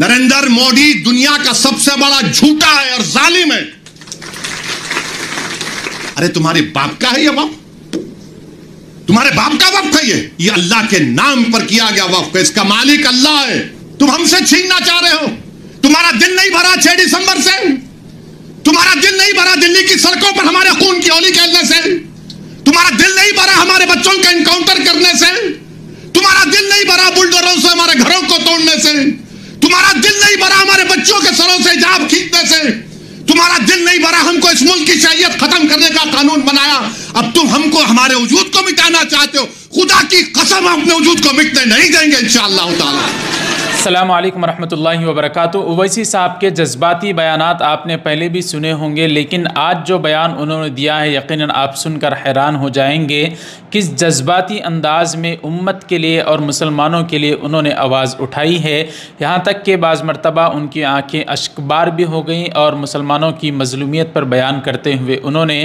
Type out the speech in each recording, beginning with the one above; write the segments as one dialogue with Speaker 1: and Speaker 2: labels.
Speaker 1: नरेंद्र मोदी दुनिया का सबसे बड़ा झूठा है और जालिम है। अरे तुम्हारे बाप का है ये वक्फ, तुम्हारे बाप का वक्फ है ये अल्लाह के नाम पर किया गया वक्फ है, इसका मालिक अल्लाह है। तुम हमसे छीनना चाह रहे हो। तुम्हारा दिल नहीं भरा 6 दिसंबर से, तुम्हारा दिल नहीं भरा दिल्ली की सड़कों पर हमारे खून की होली खेलने से, तुम्हारा दिल नहीं भरा हमारे बच्चों का एनकाउंटर करने से, तुम्हारा दिल नहीं भरा बुलडोजरों से हमारे घरों को तोड़ने से, तुम्हारा दिल नहीं भरा हमारे बच्चों के सरों से हिजाब खींचने से, तुम्हारा दिल नहीं भरा हमको इस मुल्क की शरीयत खत्म करने का कानून बनाया। अब तुम हमको हमारे वजूद को मिटाना चाहते हो। खुदा की कसम हम अपने वजूद को मिटने नहीं देंगे इंशाअल्लाह ताला।
Speaker 2: अस्सलामु अलैकुम रहमतुल्लाहि व बरकातुहू। ओवैसी साहब के जज्बाती बयानात आपने पहले भी सुने होंगे, लेकिन आज जो बयान उन्होंने दिया है यकीनन आप सुनकर हैरान हो जाएंगे। किस जज्बाती अंदाज में उम्मत के लिए और मुसलमानों के लिए उन्होंने आवाज़ उठाई है। यहाँ तक कि बाज़ मरतबा उनकी आंखें अश्कबार भी हो गईं और मुसलमानों की मज़लूमियत पर बयान करते हुए उन्होंने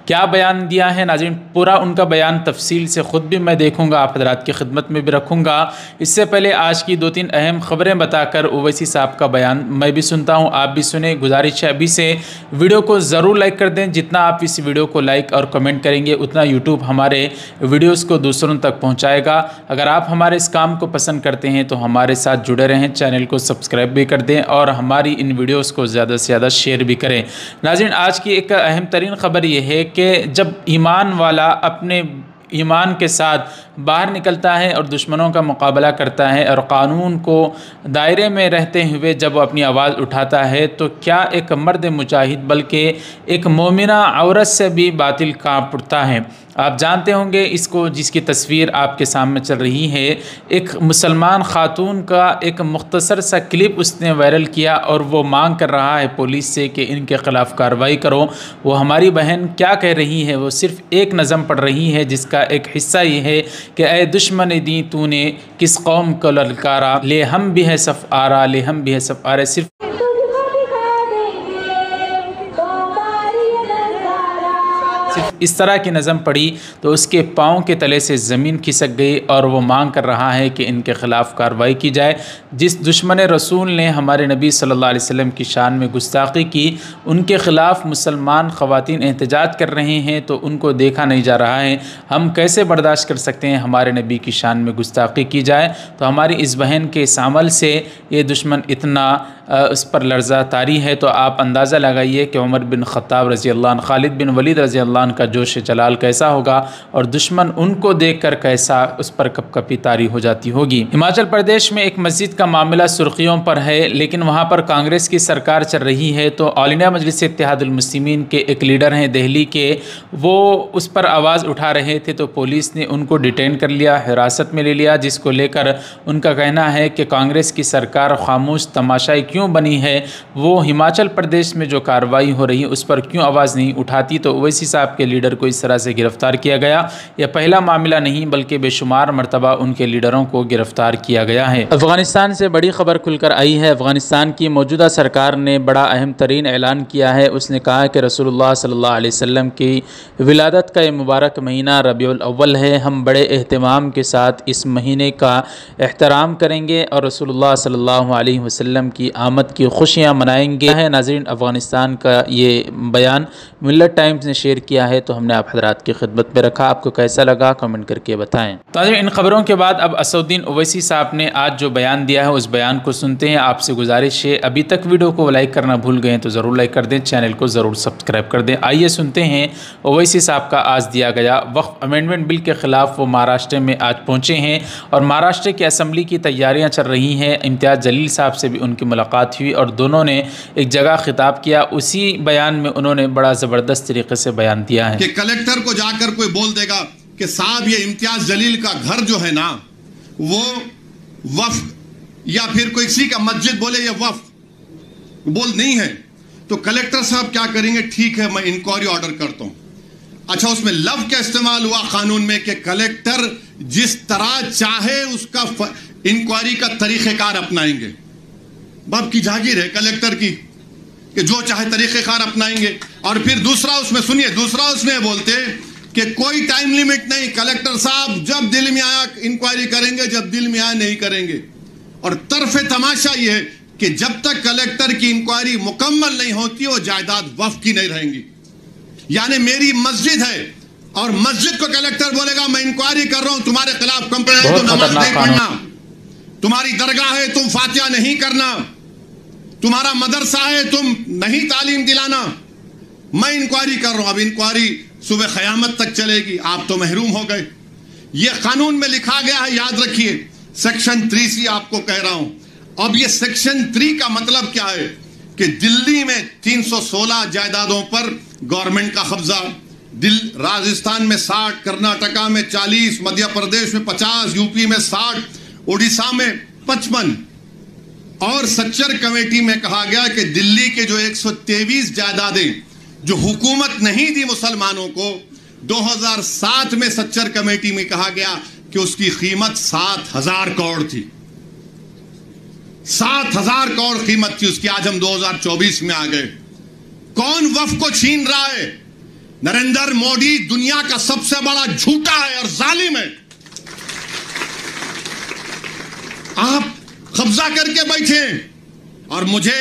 Speaker 2: क्या बयान दिया है। नाज़रीन, पूरा उनका बयान तफसील से ख़ुद भी मैं देखूँगा, आप हज़रात की खिदमत में भी रखूँगा। इससे पहले आज की 2-3 अहम ख़बरें बताकर ओवैसी साहब का बयान मैं भी सुनता हूं, आप भी सुने। गुजारिश है अभी से वीडियो को ज़रूर लाइक कर दें। जितना आप इस वीडियो को लाइक और कमेंट करेंगे उतना यूट्यूब हमारे वीडियोस को दूसरों तक पहुंचाएगा। अगर आप हमारे इस काम को पसंद करते हैं तो हमारे साथ जुड़े रहें, चैनल को सब्सक्राइब भी कर दें और हमारी इन वीडियोज़ को ज़्यादा से ज़्यादा शेयर भी करें। नाज़रीन, आज की एक अहम तरीन ख़बर यह है कि जब ईमान वाला अपने ईमान के साथ बाहर निकलता है और दुश्मनों का मुकाबला करता है और क़ानून को दायरे में रहते हुए जब वो अपनी आवाज़ उठाता है तो क्या एक मर्द मुजाहिद बल्कि एक मोमिना औरत से भी बातिल कांप उठता है। आप जानते होंगे इसको, जिसकी तस्वीर आपके सामने चल रही है। एक मुसलमान खातून का एक मुख्तसर सा क्लिप उसने वायरल किया और वो मांग कर रहा है पुलिस से कि इनके ख़िलाफ़ कार्रवाई करो। वो हमारी बहन क्या कह रही है, वो सिर्फ़ एक नज़म पढ़ रही है जिसका एक हिस्सा ये है कि ऐ दुश्मन दी तूने किस कौम को ललकारा, ले हम भी है सफ़ आरा, ले हम भी है सफ़ आरा। सिर्फ इस तरह की नज़म पढ़ी तो उसके पाँव के तले से ज़मीन खिसक गई और वो मांग कर रहा है कि इनके ख़िलाफ़ कार्रवाई की जाए। जिस दुश्मन रसूल ने हमारे नबी सल्लल्लाहु अलैहि वसल्लम की शान में गुस्ताखी की, उनके ख़िलाफ़ मुसलमान ख़वातीन एहतजाज कर रहे हैं तो उनको देखा नहीं जा रहा है। हम कैसे बर्दाश्त कर सकते हैं हमारे नबी की शान में गुस्ताखी की जाए। तो हमारी इस बहन के इस अमल से ये दुश्मन इतना उस पर लर्ज़ा तारी है। तो आप अंदाज़ा लगाइए कि उमर बिन ख़त्ताब रज़ी अल्लाह अन्हु, खालिद बिन वलीद रज़ी अल्लाह अन्हु का जोश जलाल कैसा होगा और दुश्मन उनको देखकर कैसा उस पर कपकपी तारी हो जाती होगी। हिमाचल प्रदेश में एक मस्जिद का मामला सुर्खियों पर है, लेकिन वहाँ पर कांग्रेस की सरकार चल रही है। तो ऑल इंडिया मजलिस इत्तेहादुल मुस्लिमीन के एक लीडर हैं दिल्ली के, वो उस पर आवाज़ उठा रहे थे तो पुलिस ने उनको डिटेन कर लिया, हिरासत में ले लिया, जिसको लेकर उनका कहना है कि कांग्रेस की सरकार खामोश तमाशाई क्यों बनी है। वो हिमाचल प्रदेश में जो कार्रवाई हो रही है उस पर क्यों आवाज़ नहीं उठाती। तो ओवैसी साहब के लीडर को इस तरह से गिरफ्तार किया गया। यह पहला मामला नहीं बल्कि बेशुमार मरतबा उनके लीडरों को गिरफ्तार किया गया है। अफ़गानिस्तान से बड़ी खबर खुलकर आई है। अफ़गानिस्तान की मौजूदा सरकार ने बड़ा अहम तरीन ऐलान किया है। उसने कहा कि रसूलुल्लाह सल्लल्लाहु अलैहि वसल्लम की विलादत का ये मुबारक महीना रबीउल अव्वल है। हम बड़े एहतमाम के साथ इस महीने का एहतराम करेंगे और रसूलुल्लाह सल्लल्लाहु अलैहि वसल्लम की आमद की खुशियाँ मनाएंगे। नाज़रीन, अफ़गानिस्तान का ये बयान मिल्लत टाइम्स ने शेयर किया है तो हमने आप हज़रात की खिदमत में रखा। आपको कैसा लगा कमेंट करके बताएं। तो इन खबरों के बाद अब असदुद्दीन ओवैसी साहब ने आज जो बयान दिया है उस बयान को सुनते हैं। आपसे गुजारिश है अभी तक वीडियो को लाइक करना भूल गए तो ज़रूर लाइक कर दें, चैनल को ज़रूर सब्सक्राइब कर दें। आइए सुनते हैं ओवैसी साहब का आज दिया गया वक्फ अमेंडमेंट बिल के ख़िलाफ़ वो महाराष्ट्र में आज पहुँचे हैं और महाराष्ट्र की असम्बली की तैयारियाँ चल रही हैं। इम्तियाज़ जलील साहब से भी उनकी मुलाकात हुई और दोनों ने एक जगह खिताब किया। उसी बयान में उन्होंने बड़ा ज़बरदस्त तरीके से बयान दिया है
Speaker 1: कि कलेक्टर को जाकर कोई बोल देगा कि साहब ये इम्तियाज जलील का घर जो है ना वो वक्फ, या फिर कोई किसी का मस्जिद बोले ये वक्फ बोल नहीं है, तो कलेक्टर साहब क्या करेंगे, ठीक है मैं इंक्वायरी ऑर्डर करता हूं। अच्छा, उसमें लव का इस्तेमाल हुआ कानून में कि कलेक्टर जिस तरह चाहे उसका इंक्वायरी का तरीक़ेकार अपनाएंगे। बाप की जागीर है कलेक्टर की कि जो चाहे तरीक़ेकार अपनाएंगे। और फिर दूसरा उसमें सुनिए, दूसरा उसमें बोलते कि कोई टाइम लिमिट नहीं, कलेक्टर साहब जब दिल में आया इंक्वायरी करेंगे, जब दिल में आया नहीं करेंगे। और तरफे तमाशा ये है کہ جب تک کلیکٹر کی انکوائری مکمل نہیں ہوتی وہ جائیداد وقف کی نہیں رہیں گی. یعنی میری مسجد ہے اور مسجد کو کلیکٹر بولے گا میں انکوائری کر رہا ہوں تمہارے خلاف کمپلین ہے، تم نماز نہیں پڑھنا، تمہاری درگاہ ہے تم فاتحہ نہیں کرنا، تمہارا مدرسہ ہے تم نہیں تعلیم دلانا، میں انکوائری کر رہا ہوں. اب انکوائری صبح قیامت تک چلے گی، آپ تو محروم ہو گئے. یہ قانون میں لکھا گیا ہے، یاد رکھیے، سیکشن 3C آپ کو کہہ رہا ہوں. اب یہ سیکشن 3 کا مطلب کیا ہے کہ دلی میں 316 جائیدادوں پر گورنمنٹ کا قبضہ، راجستھان میں 60، کرناٹکا میں 40، مدھیہ پردیش میں 50، یو پی میں 60، اڑیسہ میں 55. اور سچر کمیٹی میں کہا گیا کہ دلی کے جو 123 جائیدادیں جو حکومت نہیں دی مسلمانوں کو، 2007 میں سچر کمیٹی میں کہا گیا کہ اس کی قیمت 7,000 کروڑ تھی. 7,000 کروڑ قیمت تھی اس کی. آج ہم 2024 میں آ گئے. کون وقف کو چھین رہا ہے؟ نریندر مودی دنیا کا سب سے بڑا جھوٹا ہے اور ظالم ہے. آپ قبضہ کر کے بیٹھے. اور مجھے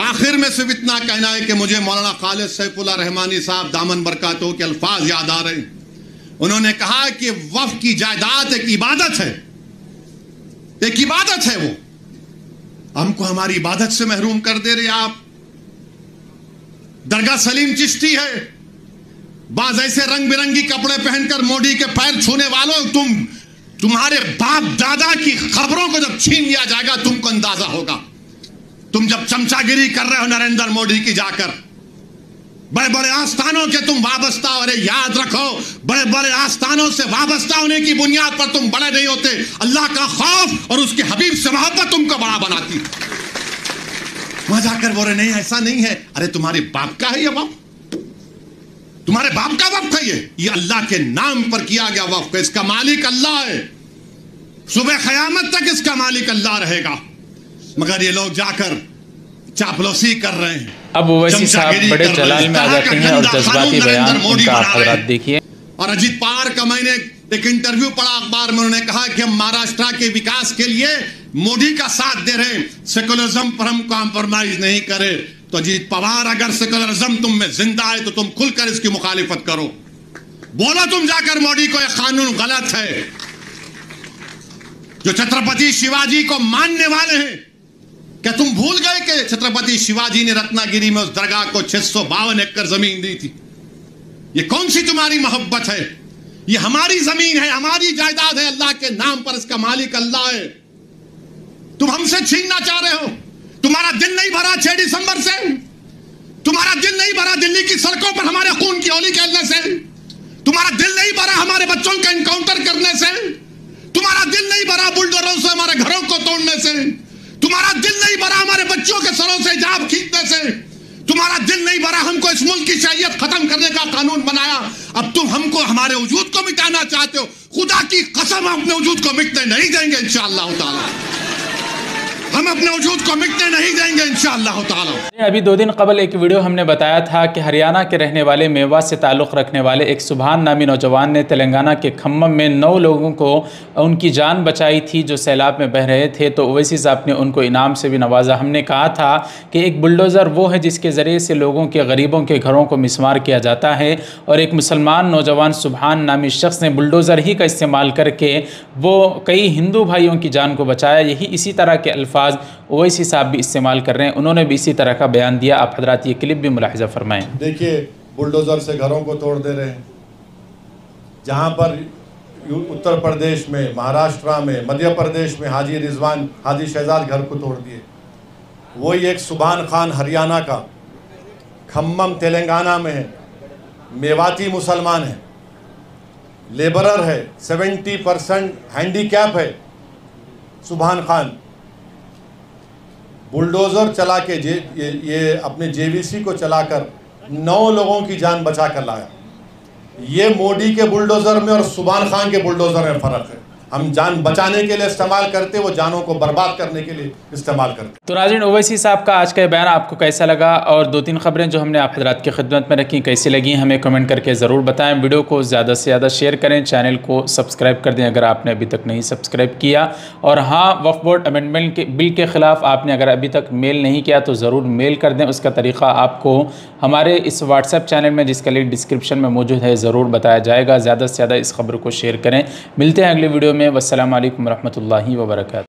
Speaker 1: آخر میں صرف اتنا کہنا ہے کہ مجھے مولانا خالد سیف اللہ رحمانی صاحب دامن برکاتہ کے الفاظ یاد آ رہے ہیں. انہوں نے کہا کہ وقف کی جائیداد ایک عبادت ہے، ایک عبادت ہے. وہ ہم کو ہماری عبادت سے محروم کر دے رہے آپ. درگاہ سلیم چشتی ہے، بعض ایسے رنگ برنگی کپڑے پہن کر مودی کے پیر چھونے والوں، تمہارے باپ دادا کی خبروں کو جب چھین لیا جائے گا تم کو اندازہ ہوگا. تم جب چمچا گیری کر رہے ہو نریندر مودی کی جا کر، بڑے بڑے آستانوں کے تم وابستہ ہو رہے. یاد رکھو، بڑے بڑے آستانوں سے وابستہ ہونے کی بنیاد پر تم بڑے نہیں ہوتے. اللہ کا خوف اور اس کے حبیب سے محبت تم کو بڑا بناتی. وہاں جا کر بول رہے نہیں ایسا نہیں ہے. ارے تمہارے باپ کا ہے یہ وقف، تمہارے باپ کا وقف ہے. یہ اللہ کے نام پر کیا گیا وقف ہے. اس کا مالک اللہ ہے. صبح قیامت تک اس کا مالک اللہ رہے گا. مگر یہ لوگ جا کر چاپلوسی کر رہے ہیں.
Speaker 2: اب اویسی صاحب بڑے جلال میں آ جاتے ہیں اور جذباتی بیان ان کا آپ حضرات دیکھیے.
Speaker 1: اور اجیت پوار کا میں نے ایک انٹرویو پڑھا اخبار میں، انہوں نے کہا کہ ہم مہاراشٹرا کے وکاس کے لیے مودی کا ساتھ دے رہے ہیں، سیکولرزم پر ہم کمپرومائز نہیں کرے. تو اجیت پوار اگر سیکولرزم تم میں زندہ ہے تو تم کھل کر اس کی مخالفت کرو. بولو تم جا کر مودی کو یہ قانون غلط ہے. جو چھترپتی شیواجی کو ماننے والے ہیں، کیا تم بھول گئے کہ چھترپتی شیواجی نے رتنا گیری میں اس درگاہ کو 652 ایکڑ زمین دی تھی؟ یہ کون سی تمہاری محبت ہے؟ یہ ہماری زمین ہے، ہماری جائیداد ہے، اللہ کے نام پر اس کا مالک اللہ ہے. تم ہم سے چھیننا چاہ رہے ہو. تمہارا دل نہیں بھرا 6 دسمبر سے؟ تمہارا دل نہیں بھرا دلی کی سڑکوں پر ہمارے خون کی ہولی کھیلنے سے؟ تمہارا دل نہیں بھرا ہمارے بچوں کا انکاؤنٹر کرنے سے؟ تمہارا دل نہیں بھرا بلڈوزروں سے ہمارے گھروں کو توڑنے سے؟ تمہارا دل نہیں بھرا ہمارے بچوں کے سروں سے حجاب کھینچنے سے؟ تمہارا دل نہیں بھرا ہم کو اس ملک کی شریعت ختم کرنے کا قانون بنایا؟ اب تم ہم کو ہمارے وجود کو مٹانا چاہتے ہو. خدا کی قسم ہم اپنے وجود کو مٹنے نہیں دیں گے انشاءاللہ تعالی. ہم اپنے وجود کو مٹنے نہیں دیں گے انشاءاللہ تعالی.
Speaker 2: ابھی 2 دن قبل ایک ویڈیو ہم نے بتایا تھا کہ ہریانہ کے رہنے والے میوات سے تعلق رکھنے والے ایک سبحان نامی نوجوان نے تلنگانہ کے کھمم میں 9 لوگوں کو ان کی جان بچائی تھی جو سیلاب میں بہہ رہے تھے. تو اویسی صاحب نے ان کو انعام سے بھی نوازا. ہم نے کہا تھا کہ ایک بلڈوزر وہ ہے جس کے ذریعے سے لوگوں کے غریبوں کے گھروں کو مسمار کیا جاتا ہے، اور ایک مسلمان نوجوان سبحان نامی شخص نے بلڈوزر ہی کا استعمال کر کے وہ کئی ہندو بھائیوں کی جان کو بچایا. یہی اسی طرح کے الفاظ اویسی صاحب بھی استعمال کر رہے ہیں. انہوں نے بھی اسی طرح کا بیان دیا. آپ حضرات یہ کلپ بھی ملاحظہ فرمائیں.
Speaker 3: دیکھیے بلڈوزر سے گھروں کو توڑ دے رہے ہیں. جہاں پر اتر پردیش میں، مہاراشٹرا میں، مدھیہ پردیش میں حاجی رضوان، حاجی شہزاد گھر کو توڑ دیے. وہی ایک سبحان خان ہریانہ کا، کھمم تلنگانہ میں ہے، میواتی مسلمان ہے، لیبرر ہے، 70% ہینڈی کیپ ہے. سبحان خان بلڈوزر چلا کے یہ اپنے JVC کو چلا کر 9 لوگوں کی جان بچا کر لایا. یہ مودی کے بلڈوزر میں اور سبحان خان کے بلڈوزر میں فرق ہے. हम जान बचाने के लिए इस्तेमाल करते, वो जानों को बर्बाद करने के लिए इस्तेमाल करते।
Speaker 2: तो नाज़रीन, ओवैसी साहब का आज का बयान आपको कैसा लगा और दो तीन खबरें जो हमने आप हज़रात की खिदमत में रखी कैसी लगी, हमें कमेंट करके ज़रूर बताएं। वीडियो को ज़्यादा से ज़्यादा शेयर करें, चैनल को सब्सक्राइब कर दें अगर आपने अभी तक नहीं सब्सक्राइब किया। और हाँ, वक्फ बोर्ड अमेंडमेंट के बिल के ख़िलाफ़ आपने अगर अभी तक मेल नहीं किया तो ज़रूर मेल कर दें। उसका तरीक़ा आपको हमारे इस व्हाट्सएप चैनल में, जिसका लिंक डिस्क्रिप्शन में मौजूद है, ज़रूर बताया जाएगा। ज़्यादा से ज़्यादा इस खबर को शेयर करें। मिलते हैं अगले वीडियो में। वस्सलामु अलैकुम रहमतुल्लाहि व बरकातहू।